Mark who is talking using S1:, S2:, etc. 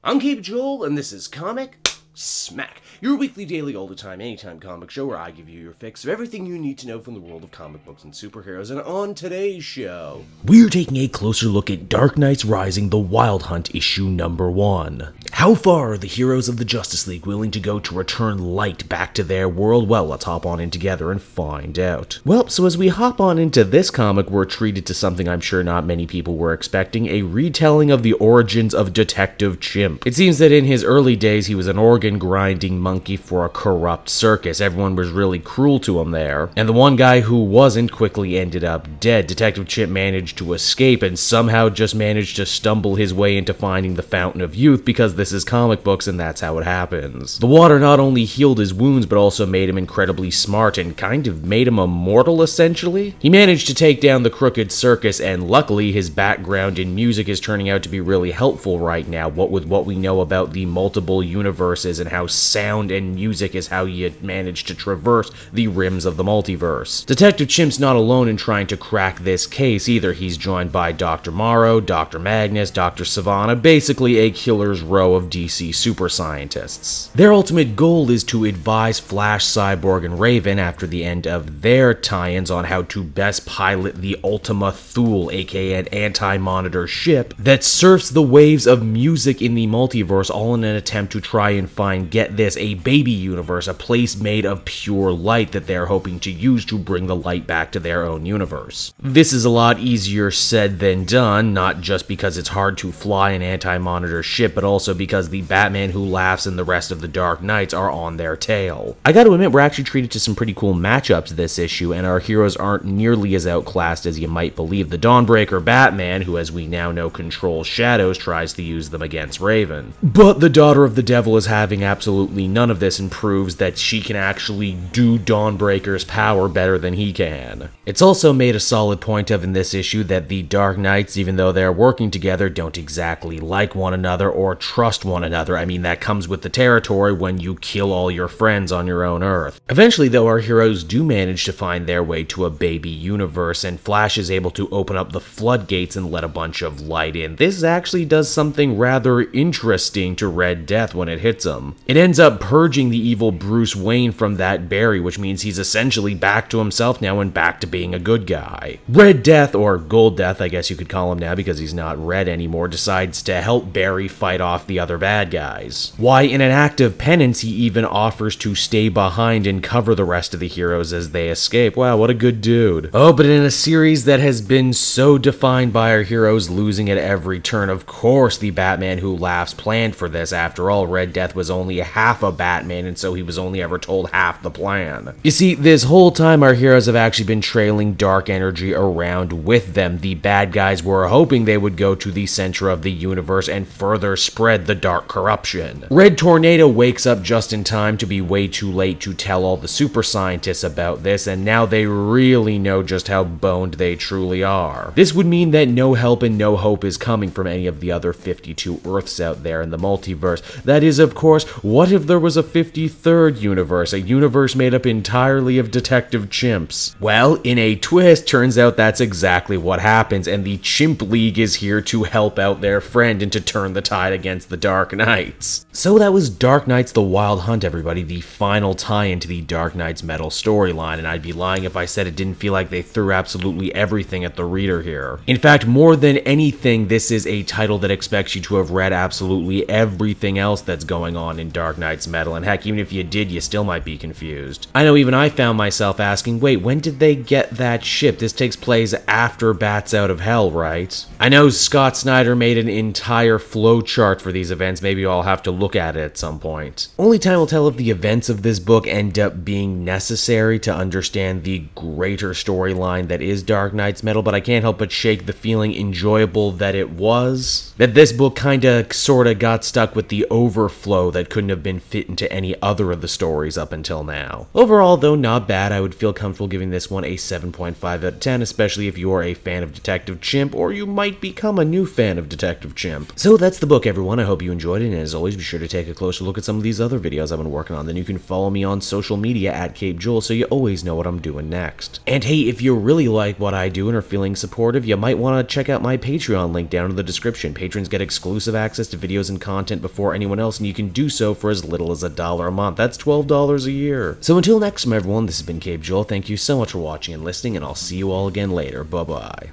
S1: I'm Cape Joel, and this is Comic Smack, your weekly, daily, all-the-time, anytime comic show where I give you your fix of everything you need to know from the world of comic books and superheroes. And on today's show, we're taking a closer look at Dark Knight's Rising: The Wild Hunt issue number 1. How far are the heroes of the Justice League willing to go to return light back to their world? Well, let's hop on in together and find out. Well, so as we hop on into this comic, we're treated to something I'm sure not many people were expecting, a retelling of the origins of Detective Chimp. It seems that in his early days, he was an organ-grinding monkey for a corrupt circus. Everyone was really cruel to him there. And the one guy who wasn't quickly ended up dead. Detective Chimp managed to escape and somehow just managed to stumble his way into finding the Fountain of Youth, because this is comic books and that's how it happens. The water not only healed his wounds, but also made him incredibly smart and kind of made him immortal, essentially. He managed to take down the crooked circus, and luckily his background in music is turning out to be really helpful right now, what with what we know about the multiple universes and how sound and music is how you manage to traverse the rims of the multiverse. Detective Chimp's not alone in trying to crack this case either. He's joined by Dr. Morrow, Dr. Magnus, Dr. Savannah, basically a killer's row of DC super scientists. Their ultimate goal is to advise Flash, Cyborg, and Raven after the end of their tie-ins on how to best pilot the Ultima Thule, aka an anti-monitor ship that surfs the waves of music in the multiverse, all in an attempt to try and find, get this, a baby universe, a place made of pure light that they're hoping to use to bring the light back to their own universe. This is a lot easier said than done, not just because it's hard to fly an anti-monitor ship, but also because the Batman Who Laughs and the rest of the Dark Knights are on their tail. I gotta admit, we're actually treated to some pretty cool matchups this issue, and our heroes aren't nearly as outclassed as you might believe. The Dawnbreaker Batman, who as we now know controls shadows, tries to use them against Raven. But the Daughter of the Devil is having absolutely none of this and proves that she can actually do Dawnbreaker's power better than he can. It's also made a solid point of in this issue that the Dark Knights, even though they're working together, don't exactly like one another or trust one another. I mean, that comes with the territory when you kill all your friends on your own Earth. Eventually, though, our heroes do manage to find their way to a baby universe, and Flash is able to open up the floodgates and let a bunch of light in. This actually does something rather interesting to Red Death when it hits him. It ends up purging the evil Bruce Wayne from that berry, which means he's essentially back to himself now and back to being a good guy. Red Death, or Gold Death I guess you could call him now because he's not red anymore, decides to help Barry fight off the other bad guys. Why, in an act of penance, he even offers to stay behind and cover the rest of the heroes as they escape. Wow, what a good dude. Oh, but in a series that has been so defined by our heroes losing at every turn, of course the Batman Who Laughs planned for this. After all, Red Death was only half a Batman, and so he was only ever told half the plan. You see, this whole time our heroes have actually been trailing dark energy around with them. The bad guys were hoping they would go to the center of the universe and further spread the dark corruption. Red Tornado wakes up just in time to be way too late to tell all the super scientists about this, and now they really know just how boned they truly are. This would mean that no help and no hope is coming from any of the other 52 Earths out there in the multiverse. That is, of course, what if there was a 53rd universe, a universe made up entirely of Detective Chimps? Well, in a twist, turns out that's exactly what happens, and the Chimp League is here to help out their friend and to turn the tide against the Dark Knights. So that was Dark Knight's The Wild Hunt, everybody, the final tie into the Dark Knight's Metal storyline, and I'd be lying if I said it didn't feel like they threw absolutely everything at the reader here. In fact, more than anything, this is a title that expects you to have read absolutely everything else that's going on in Dark Knight's Metal, and heck, even if you did, you still might be confused. I know even I found myself asking, wait, when did they get that ship? This takes place after Bats Out of Hell, right? I know Scott Snyder made an entire flowchart for these events. Maybe I'll have to look at it at some point. Only time will tell if the events of this book end up being necessary to understand the greater storyline that is Dark Knight's Metal, but I can't help but shake the feeling enjoyable that it was. That this book kinda sorta got stuck with the overflow that couldn't have been fit into any other of the stories up until now. Overall, though, not bad. I would feel comfortable giving this one a 7.5 out of 10, especially if you're a fan of Detective Chimp, or you might become a new fan of Detective Chimp. So that's the book, everyone. I hope you you enjoyed it, and as always, be sure to take a closer look at some of these other videos I've been working on. Then you can follow me on social media at CapeJoel so you always know what I'm doing next. And hey, if you really like what I do and are feeling supportive, you might want to check out my Patreon link down in the description. Patrons get exclusive access to videos and content before anyone else, and you can do so for as little as $1 a month. That's $12 a year. So until next time, everyone, this has been CapeJoel. Thank you so much for watching and listening, and I'll see you all again later. Bye-bye.